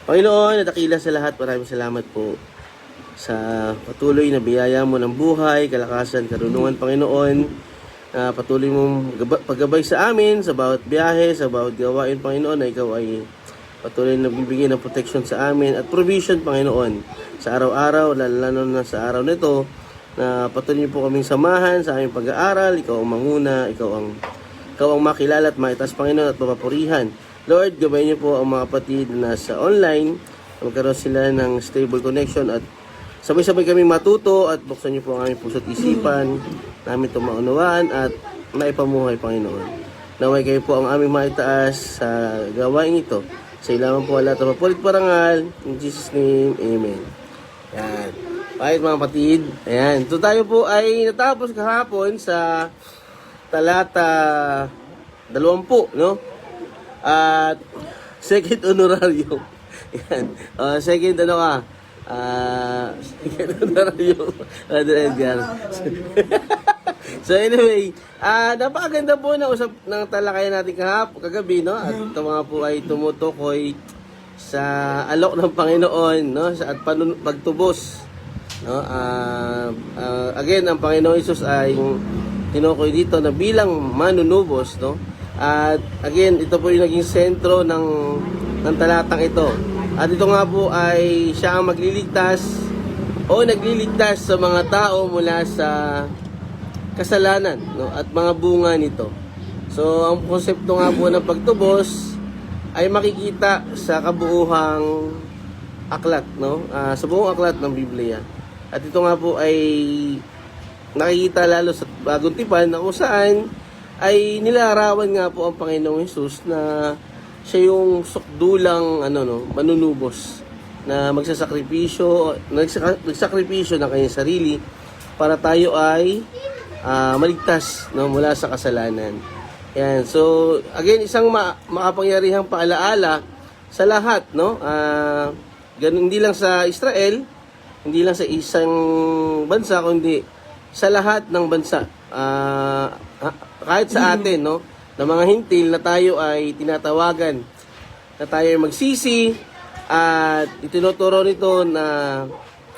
Panginoon, nadakila sa lahat, maraming salamat po sa patuloy na biyaya mo ng buhay, kalakasan, karunungan, Panginoon. Patuloy mong paggabay sa amin, sa bawat biyahe, sa bawat gawain, Panginoon, na ikaw ay patuloy na bibigyan ng protection sa amin at provision, Panginoon, sa araw-araw, lalo na sa araw nito, na patuloy po kaming samahan sa aming pag-aaral. Ikaw ang manguna, ikaw ang makilala at maitas, Panginoon, at mapapurihan. Lord, gabayin niyo po ang mga kapatid na sa online, magkaroon sila ng stable connection at sabay-sabay kami matuto at buksan niyo po ang aming puso't isipan, namin ito maunawaan at maipamuhay, Panginoon. Naway kayo po ang aming maitaas sa gawain ito. Sa ilaman po lahat ng mapulit parangal. In Jesus' name, Amen. Yan. Bakit mga kapatid? Ayan. So tayo po ay natapos kahapon sa talata 20, no? At second honorarium. Yan. Second second honorarium. Edgar. So anyway, napakaganda po ng talakayan natin kagabi, no? At ito mga po ay tumutukoy sa alok ng Panginoon, no? At pagtubos, no? Again, ang Panginoon Hesus ay tinukoy dito na bilang manunubos, no? At again, ito po yung naging sentro ng talatang ito. At ito nga po ay siya ang magliligtas o nagliligtas sa mga tao mula sa kasalanan, no? At mga bunga nito. So, ang konsepto nga po ng pagtubos ay makikita sa kabuuhang aklat, no? Sa buong aklat ng Biblia. At ito nga po ay nakikita lalo sa Bagong Tipan na kung saan ay nilarawan nga po ang Panginoong Hesus na siya yung sukdulang manunubos na magsasakripisyo ng kanyang sarili para tayo ay maligtas, no, mula sa kasalanan. Yan. So again, isang makapangyarihang paalaala sa lahat, no? Ganun, hindi lang sa Israel, hindi lang sa isang bansa, kundi sa lahat ng bansa. Kahit sa atin, no, na mga hintil na tayo ay tinatawagan na tayo ay magsisi at itinuturo nito na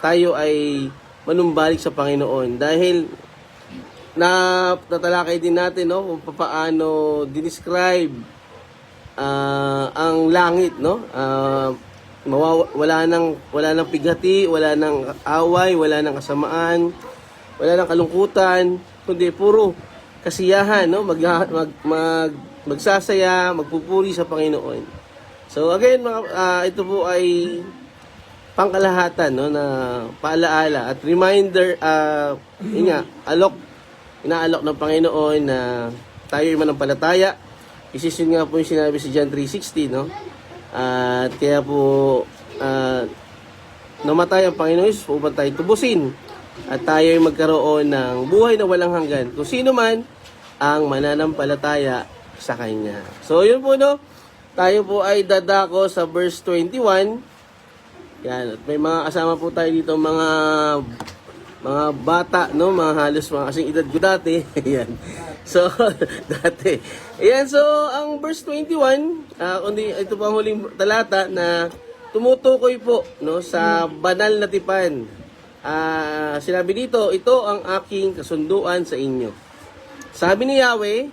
tayo ay manumbalik sa Panginoon dahil natalakay din natin, no, kung paano dinescribe ang langit, no. Wala nang pighati, wala nang away, wala nang kasamaan, wala nang kalungkutan, kundi puro kasiyahan, no? Magsasaya, magpupuri sa Panginoon. So again, ito po ay pangkalahatan, no, na paalaala at reminder, inaalok ng Panginoon na tayo ay manampalataya. Yun nga po yung sinabi si John 3:16, no? At kaya po namatay ang Panginoon Hesus upang tayo tubusin at tayo ay magkaroon ng buhay na walang hanggan kung sino man ang mananampalataya sa Kanya. So yun po, no, tayo po ay dadako sa verse 21. Yan, at may mga kasama po tayo dito, mga bata, no, mga halos mga kasing edad ko dati. Ayan. So dati. Ayan, so ang verse 21, kundi ito po ang huling talata na tumutukoy po, no, sa banal na tipan. Sinabi dito, ito ang aking kasunduan sa inyo. Sabi ni Yahweh,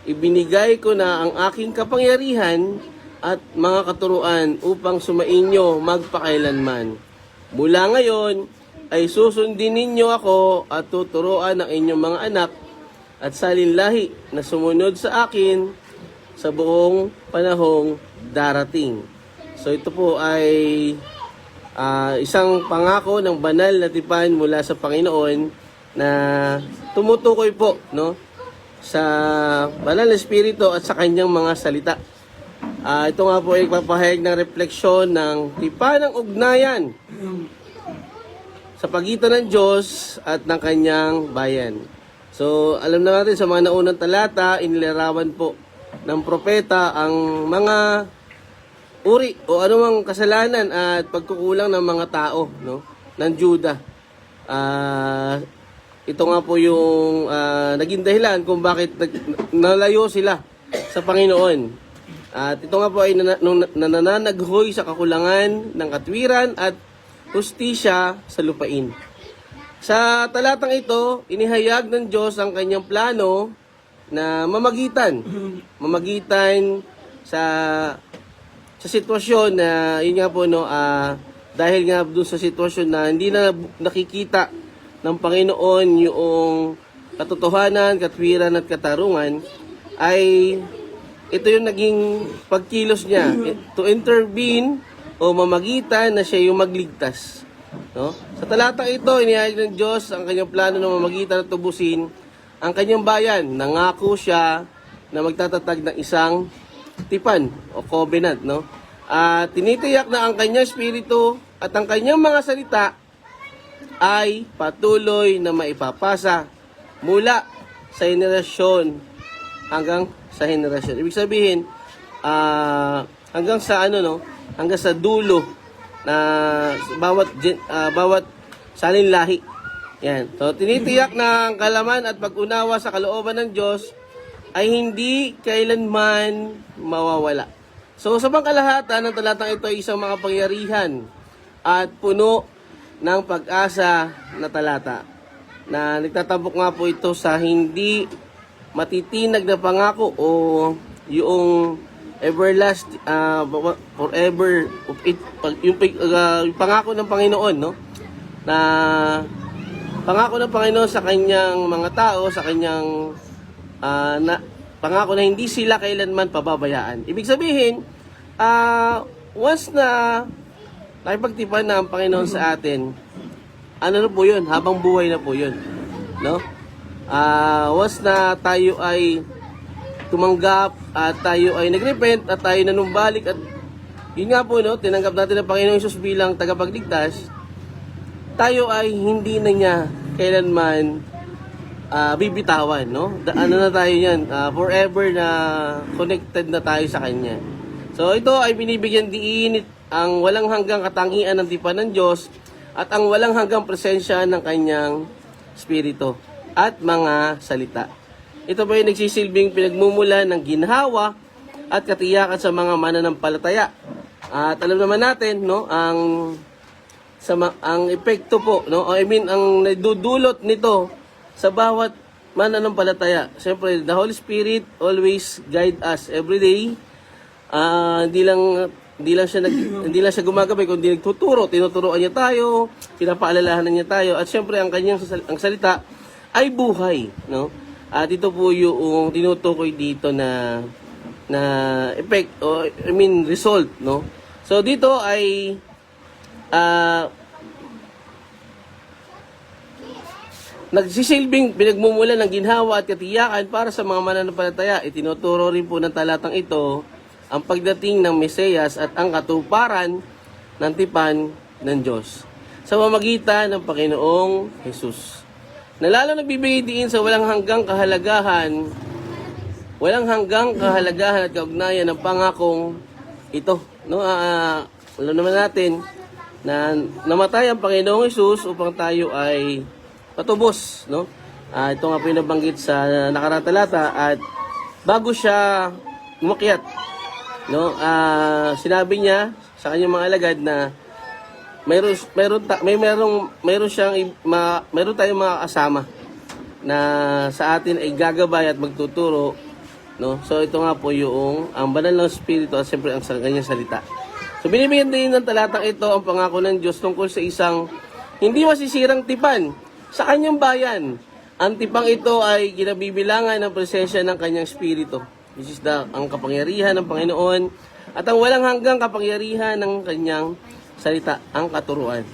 ibinigay ko na ang aking kapangyarihan at mga katuruan upang sumainyo magpakailanman. Mula ngayon ay susundin ninyo ako at tuturuan ang inyong mga anak at salinlahi na sumunod sa akin sa buong panahong darating. So ito po ay isang pangako ng banal na tipan mula sa Panginoon na tumutukoy po, no, sa banal na espiritu at sa kanyang mga salita. Ito nga po ay nagpapahayag ng refleksyon ng tipan ng ugnayan sa pagitan ng Diyos at ng kanyang bayan. So alam na natin sa mga naunang talata, inilarawan po ng propeta ang mga uri o anumang kasalanan at pagkukulang ng mga tao, no, ng Juda. Ito nga po yung naging dahilan kung bakit nalayo sila sa Panginoon. At ito nga po ay nananaghoy sa kakulangan ng katwiran at hustisya sa lupain. Sa talatang ito, inihayag ng Diyos ang kanyang plano na mamagitan sa sitwasyon na yun nga po dahil nga doon sa sitwasyon na hindi na nakikita ng Panginoon yung katotohanan, katwiran at katarungan, ay ito yung naging pagkilos niya to intervene o mamagitan na siya yung magligtas. No? Sa talatang ito, inihayag ng Diyos ang kanyang plano na mamagitan at tubusin ang kanyang bayan. Nangako siya na magtatatag ng isang tipan o covenant. No? Tinitiyak na ang kanyang espiritu at ang kanyang mga salita ay patuloy na maipapasa mula sa henerasyon hanggang sa henerasyon. Ibig sabihin, hanggang sa dulo na bawat salinlahi. Yan. So, tinitiyak na ang kalaman at pag-unawa sa kalooban ng Diyos ay hindi kailanman mawawala. So, sa pangkalahatan ng talatang ito ay isang makapangyarihan at puno ng pag-asa na talata na nagtatabok nga po ito sa hindi matitinag na pangako o yung everlasting forever yung pangako ng Panginoon, no, na pangako ng Panginoon sa kanyang mga tao, sa kanyang pangako na hindi sila kailanman pababayaan. Ibig sabihin, once na nakipagtipan na ang Panginoon sa atin, ano na po yun, habang buhay na po yun, no? Once na tayo ay tumanggap at tayo ay nagrepent at tayo nanumbalik at yun nga po, no, tinanggap natin ang Panginoon Jesus bilang tagapagligtas, tayo ay hindi na niya kailanman bibitawan, no? Ano na tayo yan, forever na connected na tayo sa Kanya. So ito ay binibigyan diin ang walang hanggang katangian ng tipan ng Diyos at ang walang hanggang presensya ng Kanyang Espiritu at mga salita. Ito ba yung nagsisilbing pinagmumula ng ginhawa at katiyakan sa mga mananampalataya. At alam naman natin, no, ang epekto po, no, ang nadudulot nito sa bawat mananampalataya. Siyempre, the Holy Spirit always guide us every day. Hindi lang siya gumagabay, kundi nagtuturo, tinuturoan niya tayo, pinapaalalahanan niya tayo, at siyempre ang kanyang ang salita ay buhay, no? At ito po yung tinutukoy dito na effect o result, no? So dito ay nagsisilbing pinagmumula ng ginhawa at katiyakan para sa mga mananampalataya. Itinuturo rin po ng talatang ito ang pagdating ng Mesiyas at ang katuparan ng tipan ng Diyos sa pamamagitan ng Panginoong Jesus, na lalo nagbibigay diin sa walang hanggang kahalagahan at kaugnayan ng pangakong ito. No, alam naman natin na namatay ang Panginoong Jesus upang tayo ay patubos, no? Ito nga po yung nabanggit sa nakaraang talata, at bago siya umakyat, no, sinabi niya sa kanyang mga alagad na mayroon tayong mga kasama na sa atin ay gagabay at magtuturo, no? So ito nga po yung ang banal ng Espiritu at siyempre ang kanyang salita. So binibigyan din ng talatang ito ang pangako ng Diyos tungkol sa isang hindi masisirang tipan sa kanyang bayan. Ang tipang ito ay kinabibilangan ng presensya ng kanyang Espiritu, which is ang kapangyarihan ng Panginoon at ang walang hanggang kapangyarihan ng kanyang salita, ang katuruan.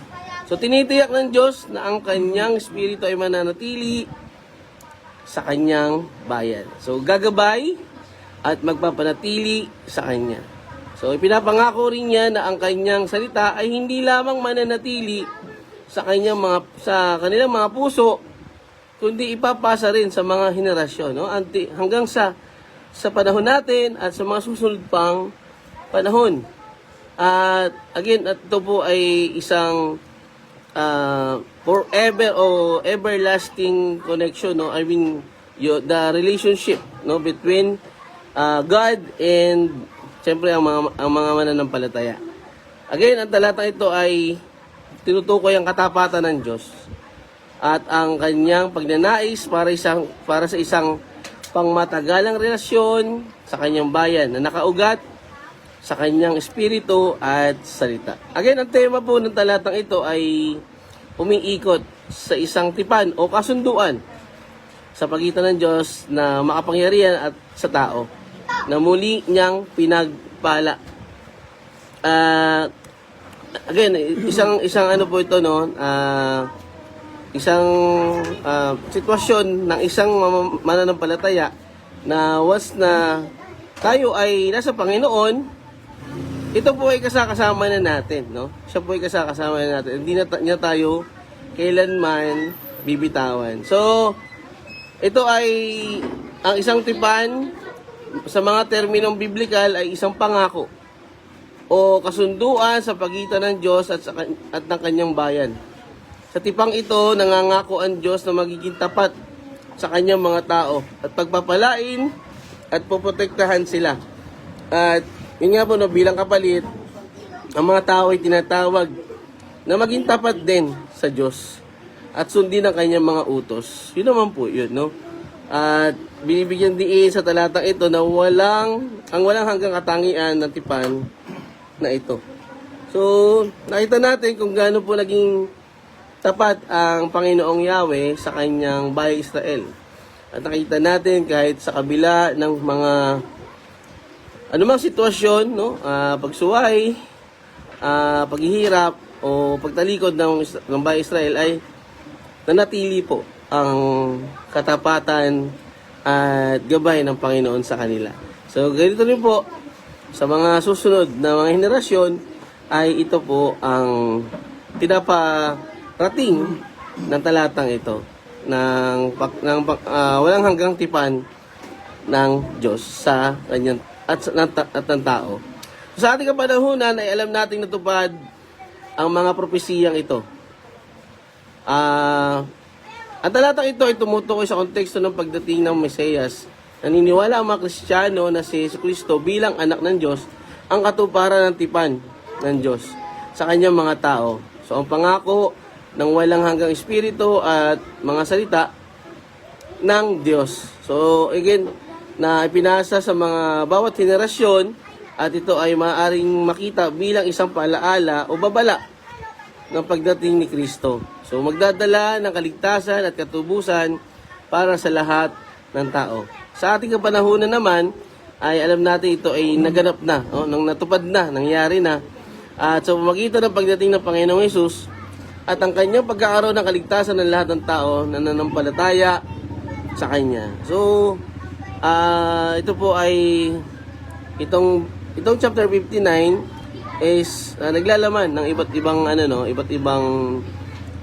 So tinitiyak ng Diyos na ang kanyang Espiritu ay mananatili sa kanyang bayan. So gagabay at magpapanatili sa kanya. So ipinapangako rin niya na ang kanyang salita ay hindi lamang mananatili sa kanilang mga puso, kundi ipapasa rin sa mga henerasyon, no? Hanggang sa panahon natin at sa mga susunod pang panahon. At again, at ito po ay isang forever o everlasting connection, no? I mean, the relationship, no, between God and siyempre ang mga mananampalataya. Again, ang talatang ito ay tinutukoy ang katapatan ng Diyos at ang kanyang pagnanais para sa isang pangmatagalang relasyon sa kanyang bayan na nakaugat sa kanyang espiritu at salita. Again, ang tema po ng talatang ito ay umiikot sa isang tipan o kasunduan sa pagitan ng Diyos na makapangyarihan at sa tao na muli niyang pinagpala. Again, isang ano po ito, no? Isang sitwasyon ng isang mananampalataya na once na tayo ay nasa Panginoon, ito po ay kasakasama na natin, no? Siya po ay kasakasama na natin. Hindi na niya tayo kailanman bibitawan. So, ito ay ang isang tipan sa mga terminong biblikal ay isang pangako o kasunduan sa pagitan ng Diyos at ng kanyang bayan. Sa tipang ito, nangangako ang Diyos na magiging tapat sa kanyang mga tao at pagpapalain at poprotektahan sila. At yun nga po, no, bilang kapalit, ang mga tao ay tinatawag na maging tapat din sa Diyos at sundin ang kanyang mga utos. Yun naman po yun, no? At binibigyan diin sa talatang ito na walang hanggang katangian ng tipan na ito. So, nakita natin kung gaano po naging tapat ang Panginoong Yahweh sa kanyang bahay Israel. At nakita natin kahit sa kabila ng mga anumang sitwasyon, no, pagsuway, paghihirap o pagtalikod ng bahay Israel ay nanatili po ang katapatan at gabay ng Panginoon sa kanila. So, ganito rin po sa mga susunod na mga henerasyon ay ito po ang pinaparating ng talatang ito ng walang hanggang tipan ng Diyos sa kanyang at ng tao. So, sa ating kapanahunan ay alam nating natupad ang mga propesiyang ito. Ang talatang ito ay tumutukoy sa konteksto ng pagdating ng Mesiyas. Naniniwala ang mga Kristiyano na si Jesucristo bilang anak ng Diyos ang katuparan ng tipan ng Diyos sa kanyang mga tao. So, ang pangako ng walang hanggang espiritu at mga salita ng Diyos. So, again, na ipinasa sa mga bawat henerasyon at ito ay maaaring makita bilang isang paalaala o babala ng pagdating ni Kristo. So, magdadala ng kaligtasan at katubusan para sa lahat ng tao. Sa ating kapanahunan naman, ay alam natin ito ay naganap na, nang natupad na, nangyari na. At sa pamagitan ng pagdating ng Panginoong Hesus at ang kanyang pagkakaroon ng kaligtasan ng lahat ng tao na nanampalataya sa Kanya. So, ito po ay itong chapter 59 is naglalaman ng iba't ibang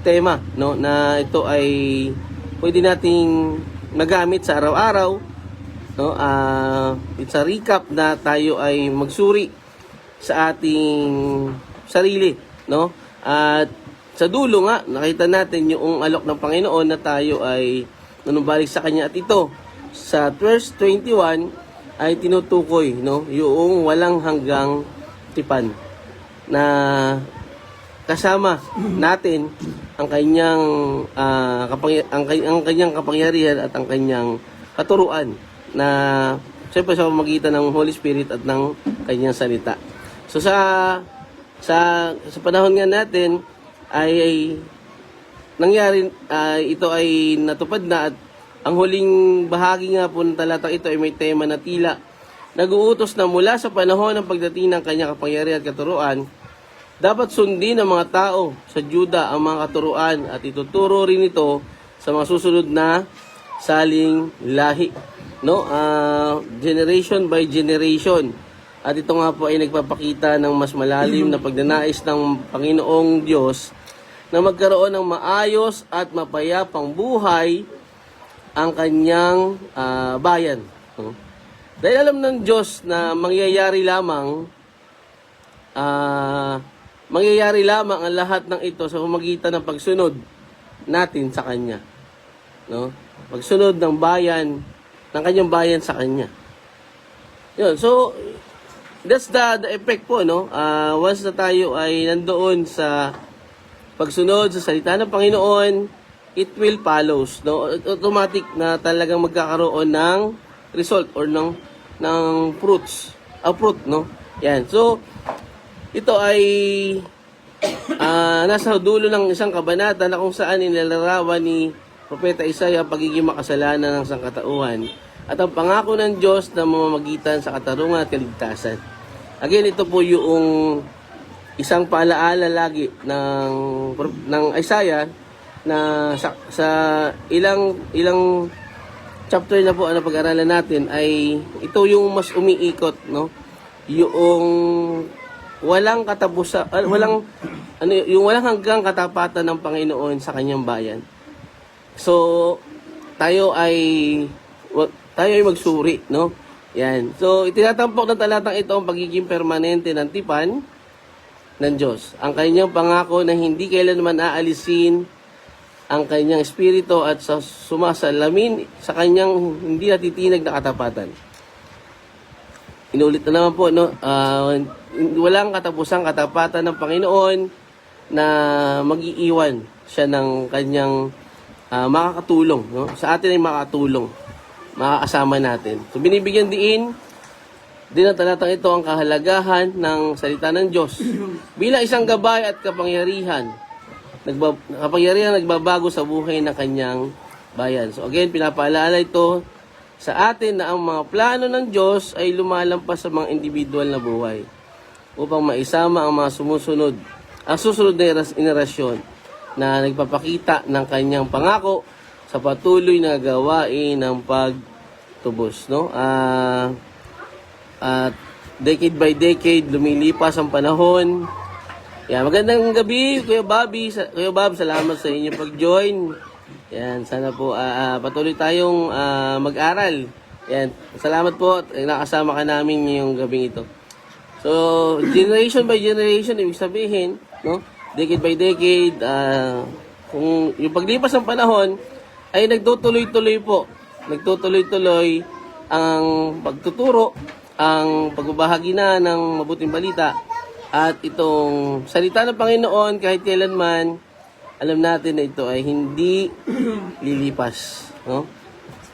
tema, no, na ito ay pwede nating magamit sa araw-araw, no. It's a recap na tayo ay magsuri sa ating sarili, no. At sa dulo nga nakita natin yung alok ng Panginoon na tayo ay nanumbalik sa Kanya, at ito sa verse 21 ay tinutukoy, no, yung walang hanggang tipan na kasama natin ang kanyang ang kanyang kapangyarihan at ang kanyang katuruan na siyempre sa pamamagitan ng Holy Spirit at ng kanyang salita. So sa panahon nga natin ay nangyari, ito ay natupad na, at ang huling bahagi nga po ng talatang ito ay may tema na tila nag-uutos na mula sa panahon ng pagdating ng kanyang kapangyarihan at katuruan, dapat sundin ng mga tao sa Juda ang mga katuruan at ituturo rin ito sa mga susunod na saling lahi, no? Generation by generation. At ito nga po ay nagpapakita ng mas malalim na pagnanais ng Panginoong Diyos na magkaroon ng maayos at mapayapang buhay ang kanyang bayan. Dahil alam ng Diyos na mangyayari lamang ang lahat ng ito sa pamamagitan ng pagsunod natin sa Kanya. No? Pagsunod ng kanyang bayan sa Kanya. Yun. So, that's the effect po, no? Once na tayo ay nandoon sa pagsunod sa salita ng Panginoon, it will follows, no? Automatic na talagang magkakaroon ng result or ng fruit, no? Yan. So, ito ay nasa dulo ng isang kabanata na kung saan nilalarawan ni Propeta Isaiah ang pagiging makasalanan ng sangkatauhan at ang pangako ng Diyos na mamamagitan sa katarungan at kaligtasan. Again, ito po yung isang paalaala lagi ng Isaiah na sa ilang chapter na po ang pag-aralan natin ay ito yung mas umiikot, no? Yung walang katapusan, yung walang hanggang katapatan ng Panginoon sa kanyang bayan. So tayo ay magsuri, no? Yan. So itinatampok ng talatang ito ang pagiging permanente ng tipan ng Diyos. Ang kanyang pangako na hindi kailanman aalisin ang kanyang espiritu at sumasalamin sa kanyang hindi natitinag na katapatan. Inulit na naman po, no? Walang katapusang katapatan ng Panginoon na mag-iiwan siya ng kanyang makakatulong, no? Sa atin ay makakatulong, makakasama natin. So binibigyan din ng talatang ito ang kahalagahan ng salita ng Diyos bilang isang gabay at kapangyarihan nagbabago sa buhay ng kanyang bayan. So again, pinapaalala ito sa atin na ang mga plano ng Diyos ay lumalampas sa mga individual na buhay upang maisama ang mga susunod na henerasyon na nagpapakita ng kanyang pangako sa patuloy na gawain ng pagtubos, no? At decade by decade lumilipas ang panahon. Yan, magandang gabi, Kuya Bobby. Kuya Bob, salamat sa inyong pag-join. Yan, sana po patuloy tayong mag-aral. Yan, salamat po at nakasama ka namin ngayong gabing ito. So, generation by generation, ibig sabihin, no? Decade by decade, kung yung paglipas ng panahon ay nagtutuloy-tuloy po. Nagtutuloy-tuloy ang pagtuturo, ang pagbabahagi na ng mabuting balita. At itong salita ng Panginoon kahit kailanman, alam natin na ito ay hindi lilipas, no?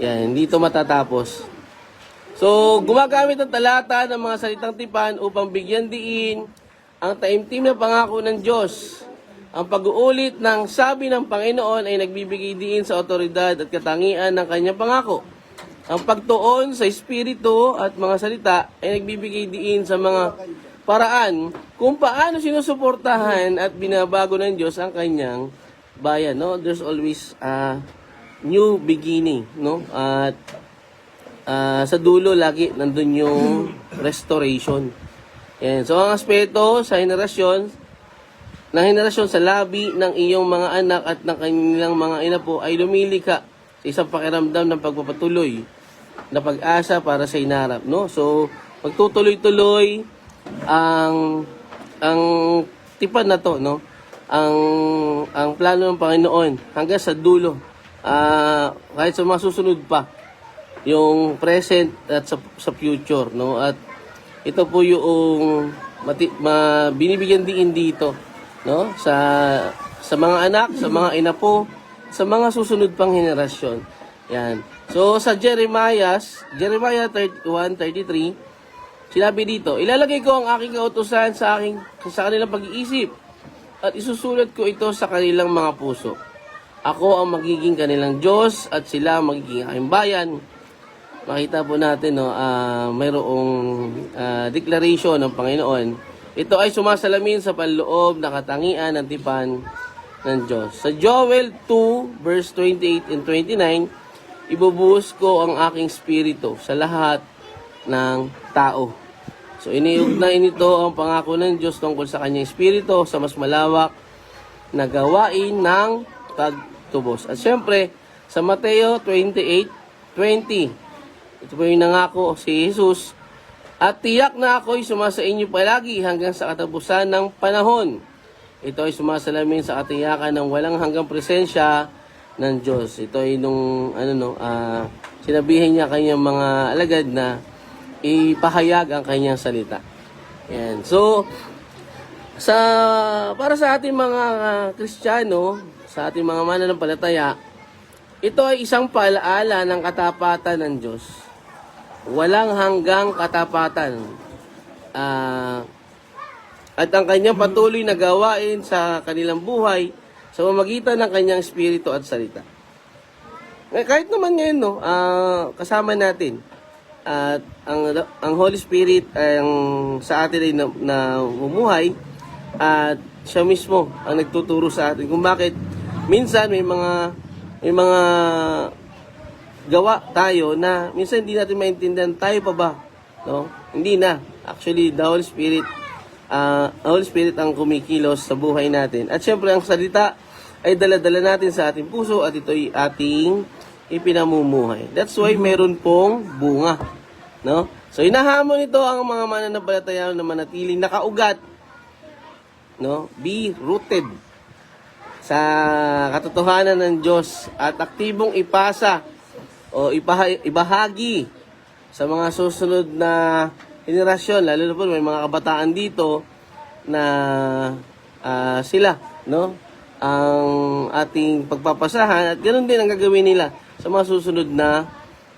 Yan, hindi ito matatapos. So, gumagamit ang talata ng mga salitang tipan upang bigyan diin ang taimtim na pangako ng Diyos. Ang pag-uulit ng sabi ng Panginoon ay nagbibigay diin sa otoridad at katangian ng kanyang pangako. Ang pagtuon sa espiritu at mga salita ay nagbibigay diin sa mga paraan kung paano sinusuportahan at binabago ng Diyos ang kanyang bayan, no? There's always a new beginning, no? At sa dulo lagi nandun yung restoration. Yan. So ang aspeto sa henerasyon sa labi ng iyong mga anak at ng kanilang mga ina po ay lumilika sa isang pakiramdam ng pagpapatuloy na pag-asa para sa inarap, no? So magtutuloy-tuloy ang tipan na to, no? Ang plano ng Panginoon hanggang sa dulo, kahit sa mga susunod pa, yung present at sa future, no? At ito po yung binibigyan din dito, no? Sa mga anak, sa mga ina po, sa mga susunod pang henerasyon. Yan. So sa Jeremiah 31:33, sinabi dito, ilalagay ko ang aking kautusan sa kanilang pag-iisip at isusulat ko ito sa kanilang mga puso. Ako ang magiging kanilang Diyos at sila ang magiging aking bayan. Makita po natin, no, mayroong declaration ng Panginoon. Ito ay sumasalamin sa panloob na katangian ng tipan ng Diyos. Sa Joel 2 verse 28 and 29, ibubuhos ko ang aking spirito sa lahat ng tao. So iniugnay nito ang pangako ng Diyos tungkol sa kanyang espiritu sa mas malawak na gawain ng pagtubos. At syempre, sa Mateo 28:20, ito po yung nangako si Jesus, at tiyak na ako'y sumasa inyo palagi hanggang sa katapusan ng panahon. Ito ay sumasalamin sa katiyakan ng walang hanggang presensya ng Diyos. Ito ay nung sinabihin niya kanyang mga alagad na ipahayag ang kanyang salita. Yan. So, para sa ating mga Kristiyano, sa ating mga mananampalataya, ito ay isang paalaala ng katapatan ng Diyos. Walang hanggang katapatan. At ang kanyang patuloy na gawain sa kanilang buhay sa pamamagitan ng kanyang espiritu at salita. Kahit naman ngayon, no, kasama natin. At ang Holy Spirit ang sa atin ay na bumuhay at siya mismo ang nagtuturo sa atin kung bakit minsan may mga gawa tayo na minsan hindi natin maintindihan, tayo pa ba, no? Hindi na. Actually, the Holy Spirit ang kumikilos sa buhay natin. At syempre ang salita ay dala-dala natin sa ating puso at ito ay ating ipinamumuhay. That's why meron pong bunga, no? So hinahamon ito ang mga mananampalataya na manatiling nakaugat, no? Be rooted sa katotohanan ng Diyos at aktibong ipasa o ibahagi sa mga susunod na henerasyon, lalo na po may mga kabataan dito na sila, no, ang ating pagpapasahan at ganoon din ang gagawin nila sa mga susunod na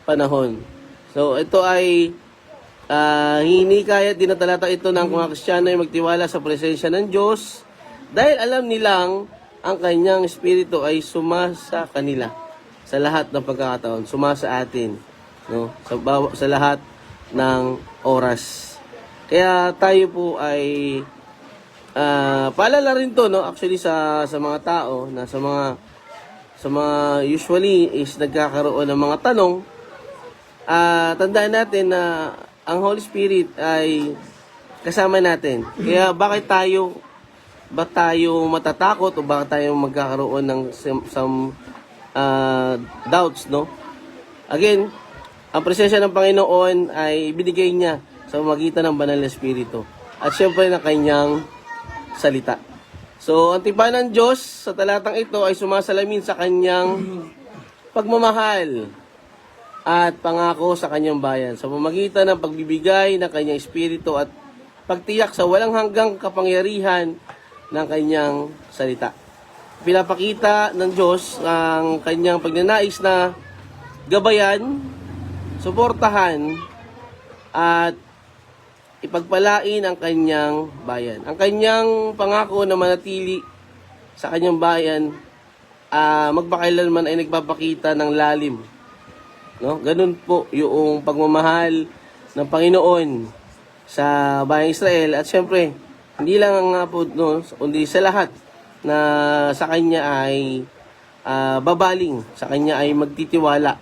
panahon. So ito ay hinikayat dinatalata ito ng mga Kristiyano ay magtiwala sa presensya ng Diyos dahil alam nilang ang kanyang espiritu ay sumasa kanila sa lahat ng pagkakataon, sumasa atin, no, sa lahat ng oras. Kaya tayo po ay paalala rin to, no, actually sa mga tao na sa mga usually is nagkakaroon ng mga tanong. Tandaan natin na ang Holy Spirit ay kasama natin. Kaya bakit tayo matatakot o bakit tayo magkakaroon ng some doubts, no? Again, ang presensya ng Panginoon ay binigay niya sa pamamagitan ng Banal na Espiritu at syempre ng kanyang salita. So, ang tipan ng Diyos sa talatang ito ay sumasalamin sa kanyang pagmamahal at pangako sa kanyang bayan sa pamamagitan ng pagbibigay ng kanyang Espiritu at pagtiyak sa walang hanggang kapangyarihan ng kanyang salita. Pinapakita ng Diyos ang kanyang pagnanais na gabayan, suportahan, at ipagpalain ang kanyang bayan. Ang kanyang pangako na manatili sa kanyang bayan, magpakailanman ay nagpapakita ng lalim. No? Ganun po yung pagmamahal ng Panginoon sa bayang Israel. At syempre, hindi lang nga po, no, kundi sa lahat na sa kanya ay babaling, sa kanya ay magtitiwala.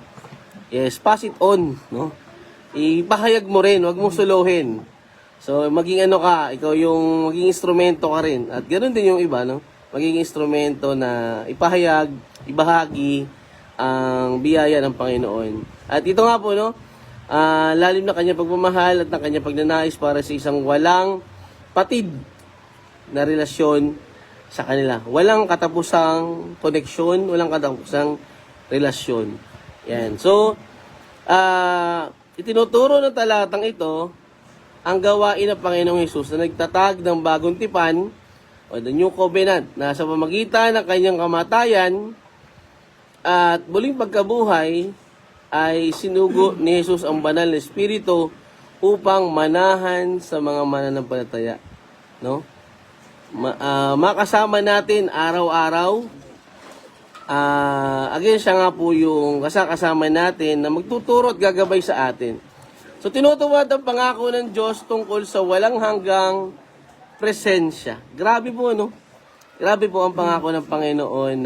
Yes, pass it on, no? Ipahayag mo rin, wag mong suluhin. So, maging ikaw yung maging instrumento ka rin. At ganoon din yung iba, no? Maging instrumento na ipahayag, ibahagi ang biyaya ng Panginoon. At ito nga po, no? Lalim na kanya pagmamahal at ng kanya pagnanais para sa isang walang patid na relasyon sa kanila. Walang katapusang koneksyon, walang katapusang relasyon. Yan. So, itinuturo ng talatang ito ang gawain ng Panginoong Hesus na nagtatag ng bagong tipan o the New Covenant na sa pamagitan ng kanyang kamatayan at muling pagkabuhay ay sinugo ni Jesus ang banal na Espiritu upang manahan sa mga mananampalataya, no? Makasama natin araw-araw. Again, siya nga po yung kasama natin na magtuturo at gagabay sa atin. So, tinutuwad ang pangako ng Diyos tungkol sa walang hanggang presensya. Grabe po, no? Grabe po ang pangako ng Panginoon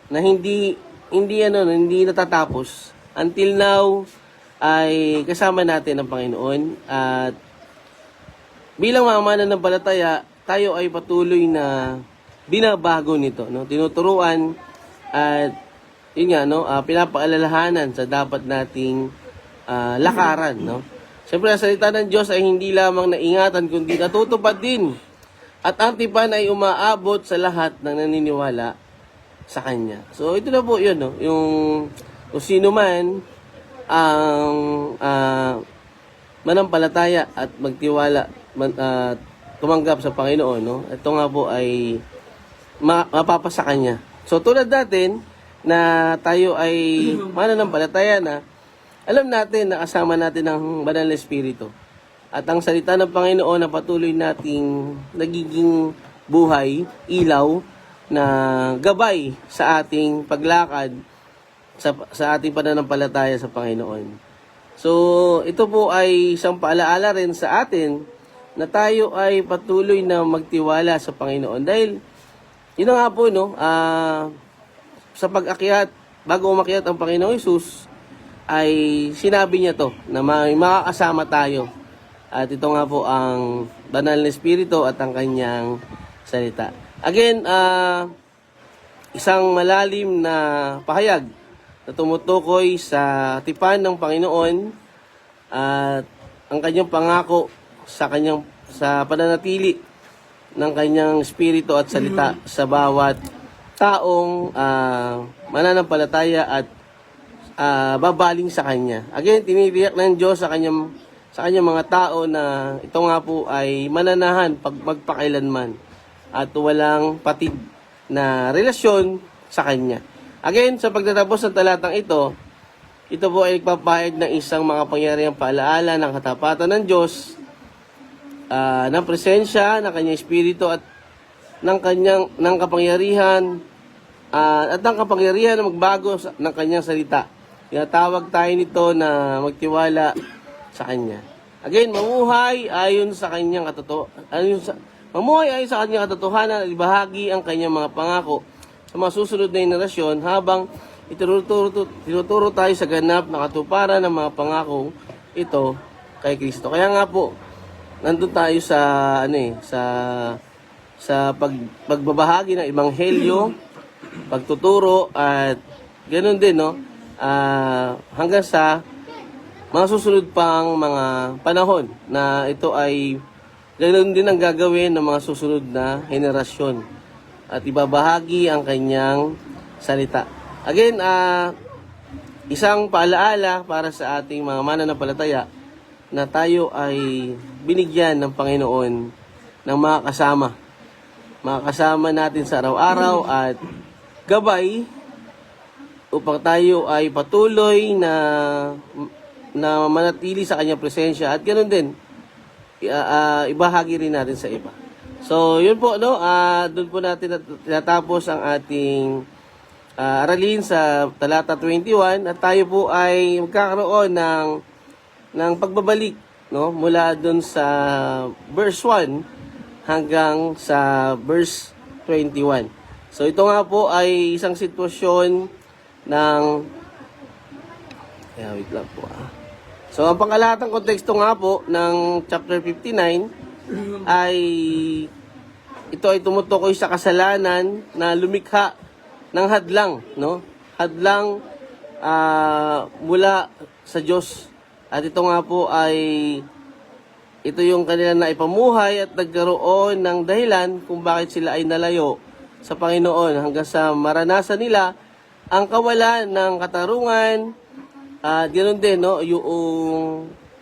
na hindi natatapos. Until now, ay kasama natin ang Panginoon. At bilang mga mananampalataya, tayo ay patuloy na binabago nito, no? Tinuturuan at yun nga, no, pinapaalalahanan sa dapat nating lakaran, no? Siyempre, ang salita ng Diyos ay hindi lamang naingatan kundi natutupad din. At ang tipan ay umaabot sa lahat ng naniniwala sa Kanya. So, ito na po yun, no? Yung kung sino man ang manampalataya at magtiwala tumanggap sa Panginoon, no? Ito nga po ay mapapasa kanya. So tulad natin na tayo ay mananampalataya na, alam natin na kasama natin ang Banal na Espiritu. At ang salita ng Panginoon na patuloy nating nagiging buhay, ilaw, na gabay sa ating paglakad sa ating pananampalataya sa Panginoon. So, ito po ay isang paalaala rin sa atin na tayo ay patuloy na magtiwala sa Panginoon. Dahil, yun nga po, no, sa pag-akyat, bago umakyat ang Panginoong Hesus, ay sinabi niya to, na may makakasama tayo. At ito nga po ang Banal na Espiritu at ang kanyang salita. Again, isang malalim na pahayag na tumutukoy sa tipan ng Panginoon at ang kanyang pangako sa pananatili ng kanyang espiritu at salita sa bawat taong mananampalataya at babaling sa kanya. Again, tinitiyak ng Diyos sa kanyang mga tao na ito nga po ay mananahan magpakailanman at walang patid na relasyon sa kanya. Again, sa pagtatapos ng talatang ito po ay nagpapahayag ng isang makapangyarihang paalaala ng katapatan ng Diyos, ng presensya ng kanyang espiritu at ng kapangyarihan at ng kapangyarihan na magbago ng kanyang salita. Tinatawag tayo nito na magtiwala sa kanya. Again, mamuhay ayon sa kanyang katotohanan at ibahagi ang kanyang mga pangako sa mga susunod na henerasyon habang tinuturo tayo sa ganap na katuparan ng mga pangako ito kay Kristo. Kaya nga po, nandun tayo sa pagbabahagi ng ebanghelyo, pagtuturo at ganoon din, no? Hanggang sa mga susunod pang mga panahon na ito ay ganoon din ang gagawin ng mga susunod na henerasyon at ibabahagi ang kanyang salita. Again, isang paalaala para sa ating mga mananampalataya na tayo ay binigyan ng Panginoon ng mga kasama. Mga kasama natin sa araw-araw at gabay upang tayo ay patuloy na manatili sa kanyang presensya at ganoon din ibahagi rin natin sa iba. So, yun po, no? Doon po natin tinatapos ang ating aralin sa talata 21 at tayo po ay magkakaroon ng pagbabalik, no? Mula doon sa verse 1 hanggang sa verse 21. So, ito nga po ay isang sitwasyon ng wait lang po. So, ang pangkalatang konteksto nga po ng chapter 59 ay ito ay tumutukoy sa kasalanan na lumikha ng hadlang, no? Hadlang mula sa Diyos. At ito nga po ay ito yung kanila na ipamuhay at nagkaroon ng dahilan kung bakit sila ay nalayo sa Panginoon hanggang sa maranasan nila ang kawalan ng katarungan. Ganoon din, no,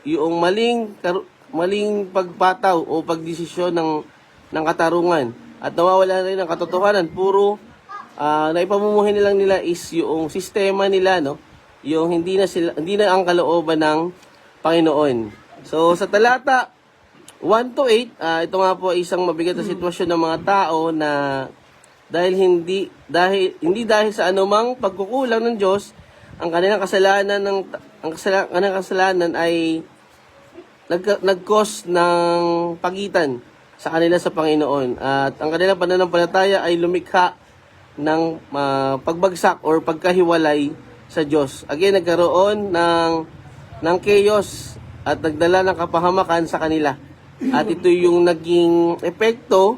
yung maling pagpataw o pagdesisyon ng katarungan at nawawala rin ng katotohanan. Puro naipamumuhay nilang nila is yung sistema nila, no, yung hindi na ang kalooban ng Panginoon. So sa talata 1 to 8, ito nga po ay isang mabigat na sitwasyon ng mga tao na hindi dahil sa anumang pagkukulang ng Diyos, ang kanilang kasalanan ay nag-cause ng pagitan sa kanila sa Panginoon. At ang kanilang pananampalataya ay lumikha ng pagbagsak or pagkahiwalay sa Diyos. Again, nagkaroon ng chaos at nagdala ng kapahamakan sa kanila. At ito yung naging epekto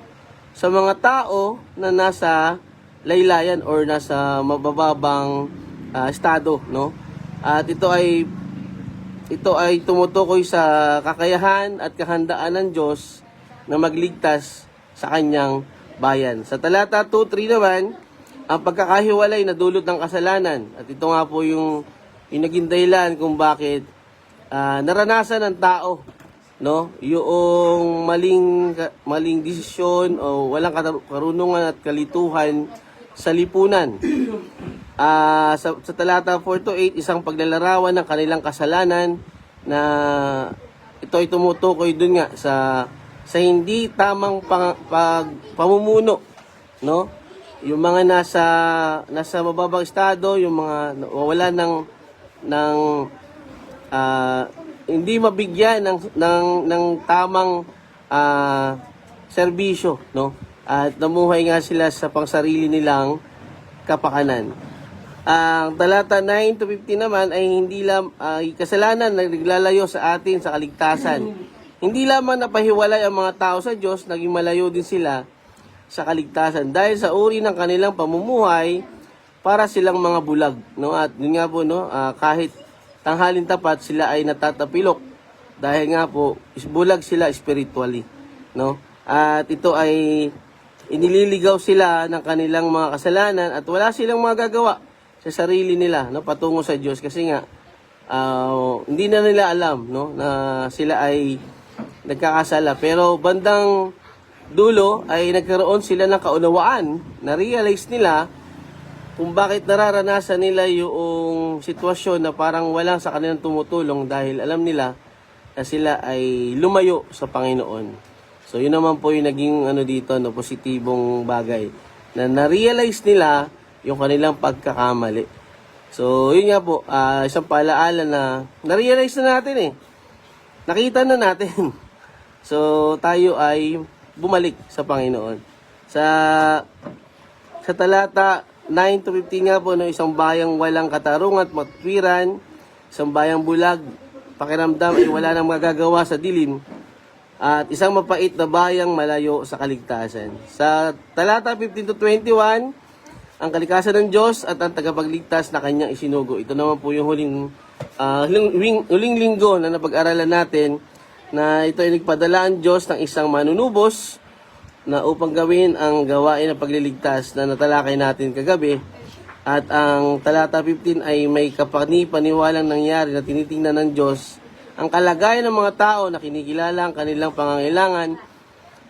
sa mga tao na nasa laylayan or nasa mabababang estado, no? At ito ay tumutukoy sa kakayahan at kahandaan ng Diyos na magligtas sa kanyang bayan. Sa talata 2-3 naman, ang pagkakahiwalay na dulot ng kasalanan. At ito nga po yung naging dahilan kung bakit naranasan ng tao no, yung maling desisyon o walang karunungan at kalituhan sa lipunan. Sa talata 4 to 8, isang paglalarawan ng kanilang kasalanan na ito ay tumutukoy dun nga sa hindi tamang pamumuno, no? Yung mga nasa mababang estado, yung mga wala ng hindi mabigyan ng tamang serbisyo, no? At namuhay nga sila sa pangsarili nilang kapakanan. Ang talata 9 to 15 naman ay kasalanan na naglalayo sa atin sa kaligtasan. Hindi lamang napahiwalay ang mga tao sa Diyos, naging malayo din sila sa kaligtasan dahil sa uri ng kanilang pamumuhay, para silang mga bulag, no? At yun nga po, no, kahit tanghalin tapat, sila ay natatapilok dahil nga po bulag sila spiritually, no? At ito ay inililigaw sila ng kanilang mga kasalanan at wala silang magagawa sa sarili nila, no, patungo sa Diyos kasi nga hindi na nila alam, no, na sila ay nagkakasala. Pero bandang dulo ay nagkaroon sila ng kaunawaan, na-realize nila kung bakit nararanasan nila yung sitwasyon na parang wala sa kanilang tumutulong dahil alam nila na sila ay lumayo sa Panginoon. So yun naman po yung naging dito, no, positibong bagay na na-realize nila yung kanilang pagkakamali. So yun nga po, isang paalaala na na-realize na natin eh. Nakita na natin. So tayo ay bumalik sa Panginoon. Sa talata 9 to 15 nga po, no, isang bayang walang katarungan at matwiran, isang bayang bulag, pakiramdam ay wala nang magagawa sa dilim, at isang mapait na bayang malayo sa kaligtasan. Sa talata 15 to 21, ang kalikasan ng Diyos at ang tagapagligtas na kanyang isinugo. Ito naman po yung huling linggo na napag-aralan natin, na ito ay nagpadala ang Diyos ng isang manunubos na upang gawin ang gawain ng pagliligtas na natalakay natin kagabi. At ang talata 15 ay may kapani-paniwalang nangyari na tinitingnan ng Diyos ang kalagayan ng mga tao na kinikilala ang kanilang pangangailangan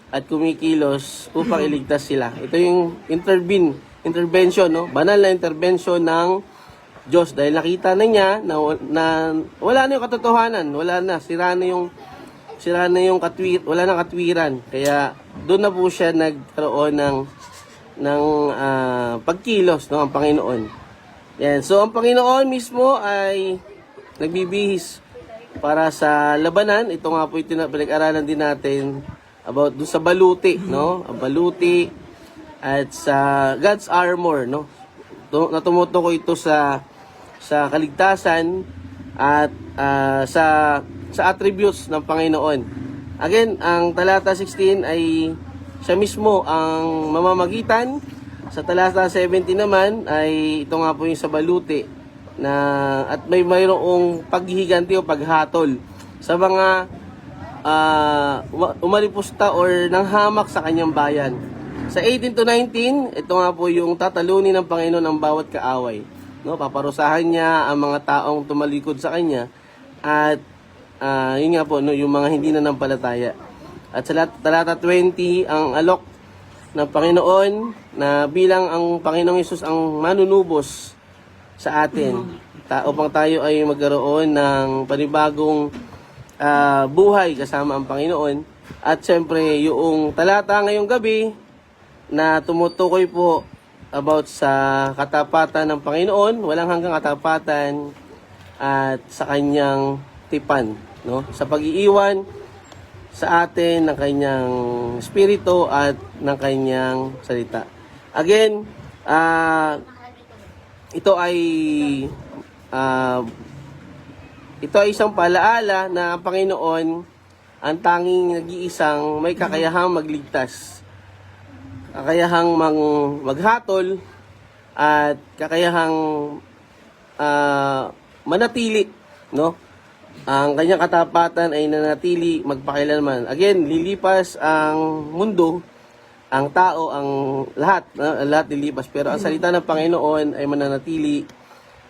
at kumikilos upang iligtas sila. Ito yung intervention, no? Banal na intervention ng Diyos dahil nakita na niya na wala na yung katotohanan, sira na yung wala na katwiran. Kaya doon na po siya nagkaroon ng pagkilos, no, ang Panginoon. Yan. So ang Panginoon mismo ay nagbibihis para sa labanan. Ito nga po yung pinag-aralan din natin about doon sa baluti, no? Ang baluti at sa God's armor, no? Natumutukoy ito sa kaligtasan at sa attributes ng Panginoon. Again, ang talata 16 ay siya mismo ang mamamagitan. Sa talata 17 naman ay ito nga po yung sa baluti at mayroong paghihiganti o paghatol sa mga umalipusta or nanghamak sa kanyang bayan. Sa 18 to 19, ito nga po yung tatalunin ng Panginoon ang bawat kaaway. No, paparusahan niya ang mga taong tumalikod sa kanya at yun nga po, no, yung mga hindi nanampalataya. At sa talata 20, ang alok ng Panginoon na bilang ang Panginoong Hesus ang manunubos sa atin upang tayo ay magkaroon ng panibagong buhay kasama ang Panginoon. At syempre, yung talata ngayong gabi na tumutukoy po about sa katapatan ng Panginoon, walang hanggang katapatan at sa kanyang tipan, no? Sa pag-iiwan sa atin ng kanyang spirito at ng kanyang salita. Again, ito ay isang palaala na ang Panginoon ang tanging nag-iisang may kakayahang magligtas, kakayahang maghatol at kakayahang manatili, no? Ang kanyang katapatan ay nanatili magpakailanman. Again, lilipas ang mundo, ang tao, ang lahat lilipas, pero ang salita ng Panginoon ay mananatili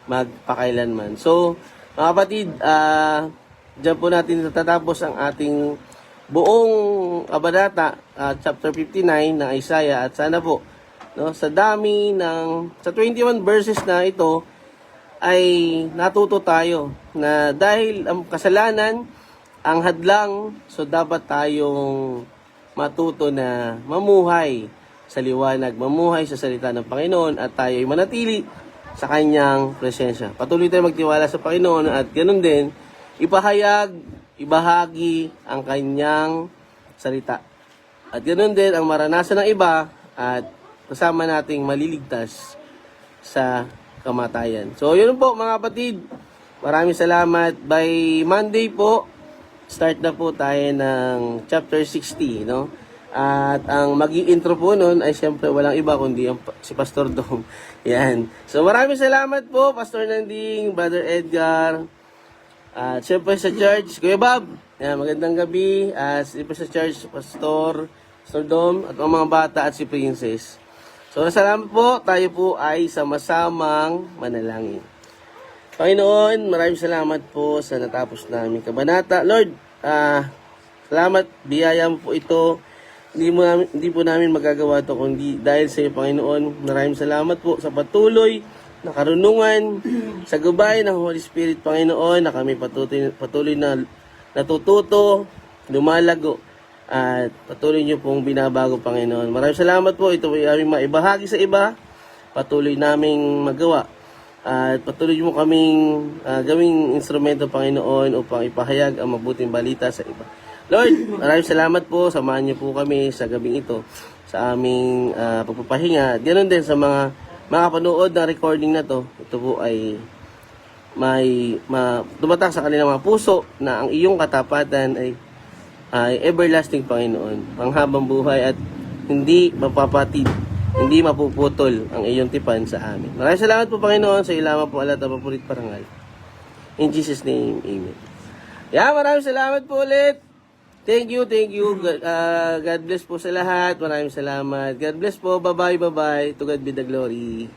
magpakailanman. So, mga kapatid, diyan po natin natatapos ang ating buong kabanata, chapter 59 ng Isaiah. At sana po, no, sa dami ng, sa 21 verses na ito, ay natuto tayo na dahil ang kasalanan ang hadlang, so dapat tayong matuto na mamuhay sa liwanag, mamuhay sa salita ng Panginoon at tayo ay manatili sa kanyang presensya. Patuloy tayo magtiwala sa Panginoon at ganoon din, ibahagi ang kanyang salita. At ganoon din ang maranasan ng iba at kasama nating maliligtas sa kamatayan. So, yun po mga kapatid. Maraming salamat. By Monday po, start na po tayo ng chapter 60, no? At ang magi-intro po nun ay siyempre walang iba kundi si Pastor Dom. Yan. So, maraming salamat po, Pastor Nanding, Brother Edgar. At siyempre sa church, Kuya Bob. Yan, magandang gabi. Siyempre sa church, Pastor Dom, at ang mga bata at si Princess. So, salamat po. Tayo po ay sama-samang manalangin. Panginoon, maraming salamat po sa natapos namin kabanata. Lord, salamat, biyaya mo po ito. Hindi po namin magagawa ito kundi dahil sa iyo, Panginoon. Maraming salamat po sa patuloy na karunungan, sa gabay ng Holy Spirit, Panginoon, na kami patuloy na natututo, lumalago, at patuloy niyo pong binabago, Panginoon. Maraming salamat po. Ito ay aming maibahagi sa iba. Patuloy naming magawa. At patuloy mo kaming gawing instrumento, Panginoon, upang ipahayag ang mabuting balita sa iba. Lord, maraming salamat po. Samahan niyo po kami sa gabing ito sa aming pagpapahinga. Ganon din sa mga makapanood ng recording na to. Ito po ay tumatak sa kanilang mga puso na ang iyong katapatan ay everlasting, Panginoon, panghabang buhay at hindi mapapatid, hindi mapuputol ang iyong tipan sa amin. Maraming salamat po, Panginoon, sa ilaman po alat at papurit parangal. In Jesus' name, Amen. Maraming salamat po ulit. Thank you. God bless po sa lahat. Maraming salamat. God bless po. Bye-bye. To God be the glory.